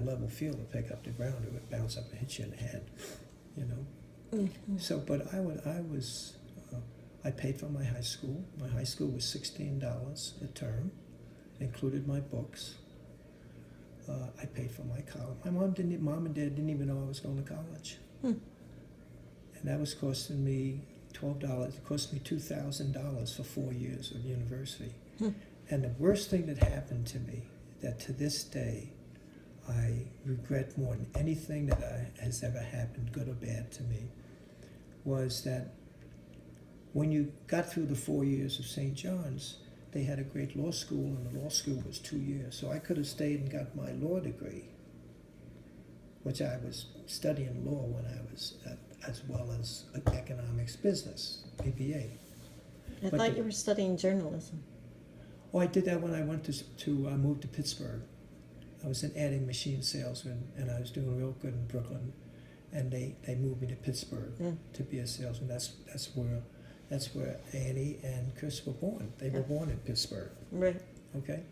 level field to pick up the ground, it would bounce up and hit you in the head, you know. Mm-hmm. So, but I paid for my high school. My high school was $16 a term, included my books. I paid for my college. Mom and Dad didn't even know I was going to college. Hmm. And that was costing me $12. It cost me $2,000 for 4 years of university. Hmm. And the worst thing that happened to me, that to this day, I regret more than anything that has ever happened, good or bad to me, was that when you got through the 4 years of St. John's, they had a great law school, and the law school was 2 years. So I could have stayed and got my law degree, which I was studying law when I was, as well as economics business, BBA. I But thought you were studying journalism. Oh, I did that when I went to move to Pittsburgh. I was an adding machine salesman, and I was doing real good in Brooklyn. And they moved me to Pittsburgh to be a salesman. That's where Annie and Chris were born. They were born in Pittsburgh. Right. Okay.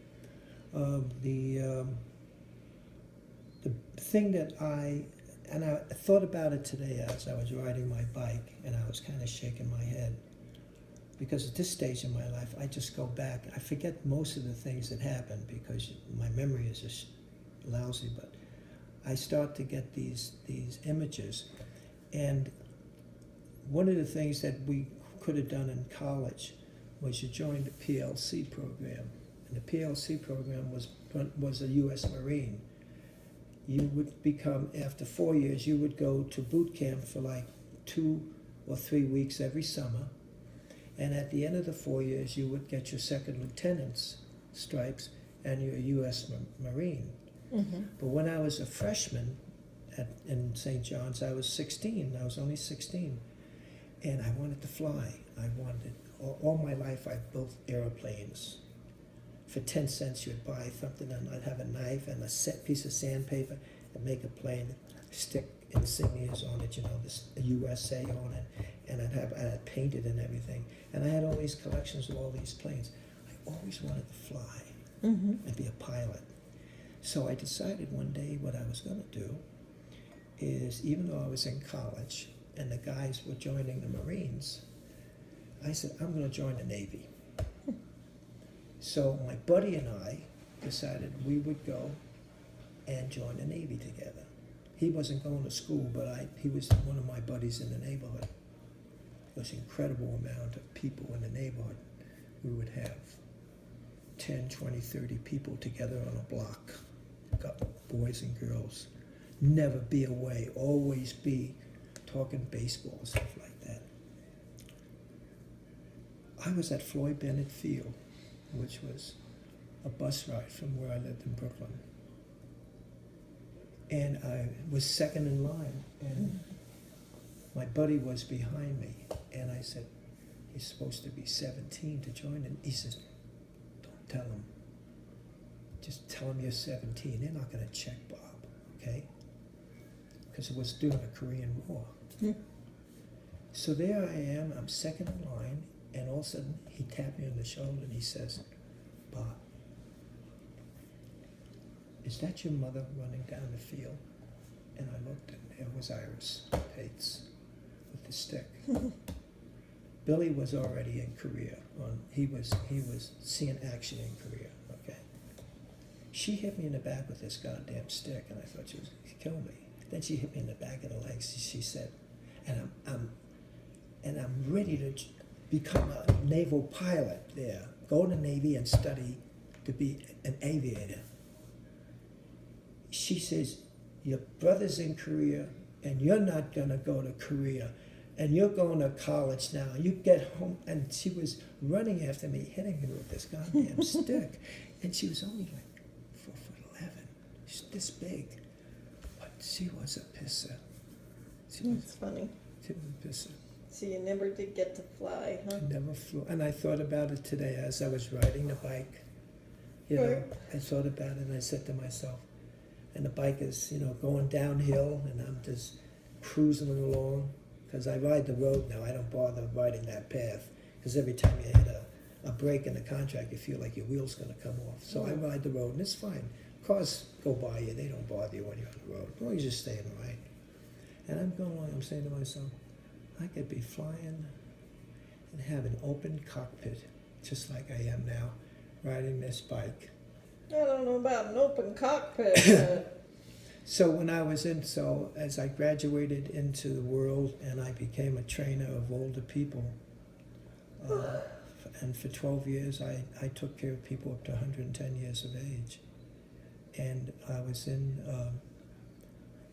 The thing that I thought about it today as I was riding my bike, and I was kind of shaking my head. Because at this stage in my life, I just go back. I forget most of the things that happened because my memory is just lousy. But I start to get these images, and one of the things that we could have done in college was you joined the PLC program, and the PLC program was a U.S. Marine. You would become, after 4 years, you would go to boot camp for like 2 or 3 weeks every summer. And at the end of the 4 years, you would get your second lieutenant's stripes and your U.S. Marine. Mm-hmm. But when I was a freshman in St. John's, I was 16. I was only 16. And I wanted to fly. All my life I built airplanes. For 10 cents, you'd buy something, and I'd have a knife and a set piece of sandpaper and make a plane, stick insignias on it, this USA on it, and I had painted and everything. And I had all these collections of all these planes. I always wanted to fly and be a pilot. So I decided one day what I was going to do is, even though I was in college and the guys were joining the Marines, I said, I'm going to join the Navy. So my buddy and I decided we would go and join the Navy together. He wasn't going to school, but he was one of my buddies in the neighborhood. There was an incredible amount of people in the neighborhood. We would have 10, 20, 30 people together on a block, boys and girls. Never be away, always be talking baseball, stuff like that. I was at Floyd Bennett Field, which was a bus ride from where I lived in Brooklyn. And I was second in line, and my buddy was behind me. And I said, he's supposed to be 17 to join. And he says, don't tell him. Just tell him you're 17. They're not going to check Bob, okay? Because it was during the Korean War. So there I am, I'm second in line, and all of a sudden he tapped me on the shoulder and he says, Bob, is that your mother running down the field? And I looked, and there was Iris Pates with the stick. Billy was already in Korea. He was seeing action in Korea. Okay. She hit me in the back with this goddamn stick, and I thought she was going to kill me. Then she hit me in the back of the legs. She said, and I'm ready to become a naval pilot there. Go to the Navy and study to be an aviator. She says, your brother's in Korea, and you're not going to go to Korea, and you're going to college now. You get home, and she was running after me, hitting me with this goddamn stick. And she was only like 4'11". She's this big. But she was a pisser. That's funny. She was a pisser. So you never did get to fly, huh? I never flew. And I thought about it today as I was riding the bike. Right. I thought about it, and I said to myself, and the bike is, going downhill, and I'm just cruising along, because I ride the road now. I don't bother riding that path, because every time you hit a break in the contract, you feel like your wheel's going to come off. So I ride the road, and it's fine. cars go by you, they don't bother you when you're on the road, as long as you're staying right. And I'm going along, I'm saying to myself, I could be flying and have an open cockpit, just like I am now, riding this bike. I don't know about an open cockpit, but So as I graduated into the world and I became a trainer of older people, and for 12 years I took care of people up to 110 years of age. And I was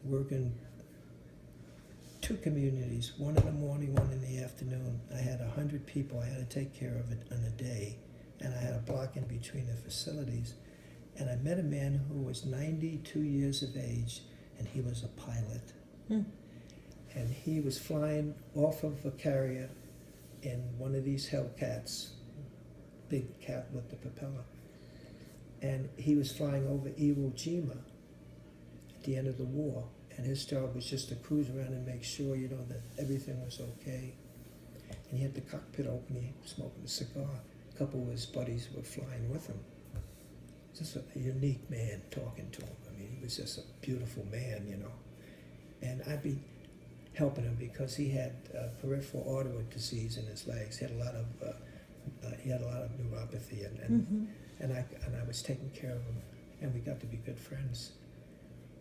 working two communities, one in the morning, one in the afternoon. I had 100 people I had to take care of it in a day, and I had a block in between the facilities. And I met a man who was 92 years of age, and he was a pilot. And he was flying off of a carrier in one of these Hellcats, big cat with the propeller. And he was flying over Iwo Jima at the end of the war. And his job was just to cruise around and make sure, that everything was okay. And he had the cockpit open, he was smoking a cigar. A couple of his buddies were flying with him. Just a unique man talking to him. I mean, he was just a beautiful man, And I'd be helping him because he had peripheral artery disease in his legs. He had a lot of neuropathy, and I was taking care of him, and we got to be good friends.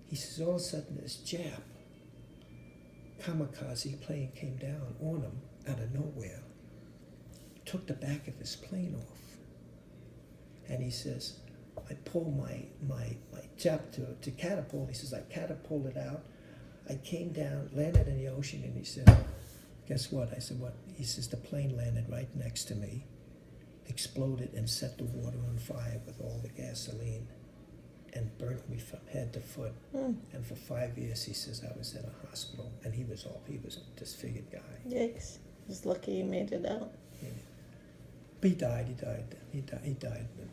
He says all of a sudden this Jap kamikaze plane came down on him out of nowhere, took the back of his plane off, and he says, I pulled my Jap to catapult. He says, I catapulted out. I came down, landed in the ocean, and he said, guess what? I said, what? He says, the plane landed right next to me, exploded and set the water on fire with all the gasoline and burnt me from head to foot. And for 5 years, he says, I was in a hospital, and he was a disfigured guy. yikes. Just lucky you made it out. Yeah. But he died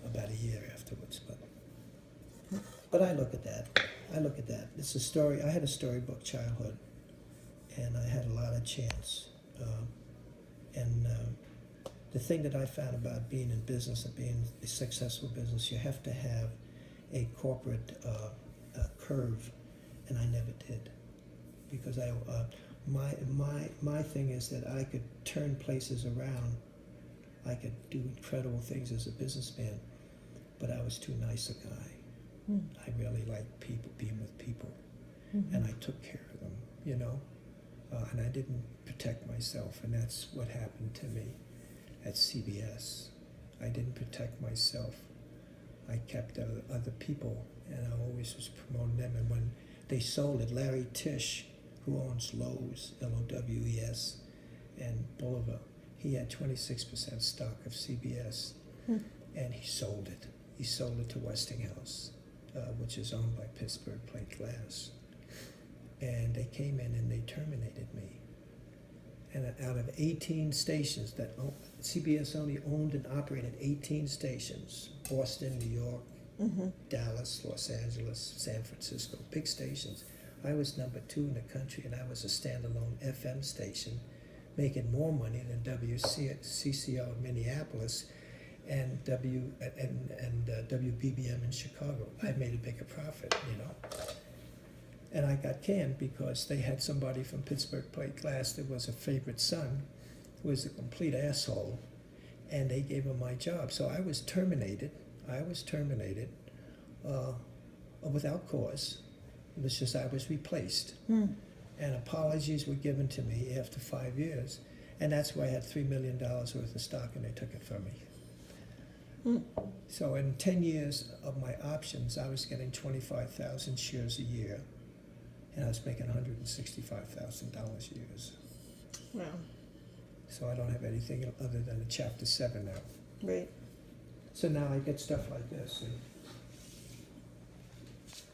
about a year afterwards. But I look at that. It's a story. I had a storybook childhood, and I had a lot of chance. The thing that I found about being in business and being a successful business, you have to have a corporate curve, and I never did, because my thing is that I could turn places around. I could do incredible things as a businessman, but I was too nice a guy. I really liked people, being with people, and I took care of them, and I didn't protect myself, and that's what happened to me at CBS. I didn't protect myself. I kept other people, and I always was promoting them. And when they sold it, Larry Tisch, who owns Lowe's, Lowes, and Boulevard, he had 26% stock of CBS, and he sold it. He sold it to Westinghouse, which is owned by Pittsburgh Plate Glass. And they came in and they terminated me. And out of 18 stations that CBS only owned and operated 18 stations, Boston, New York, Dallas, Los Angeles, San Francisco, big stations. I was number 2 in the country, and I was a standalone FM station, making more money than WCCO in Minneapolis and WBBM in Chicago. I made a bigger profit, And I got canned because they had somebody from Pittsburgh Plate Glass that was a favorite son, who was a complete asshole, and they gave him my job. So I was terminated. Without cause. It was just I was replaced. And apologies were given to me after 5 years. And that's why I had $3 million worth of stock, and they took it from me. So in 10 years of my options, I was getting 25,000 shares a year, and I was making $165,000 years. Wow. So I don't have anything other than a Chapter 7 now. Right. So now I get stuff like this. And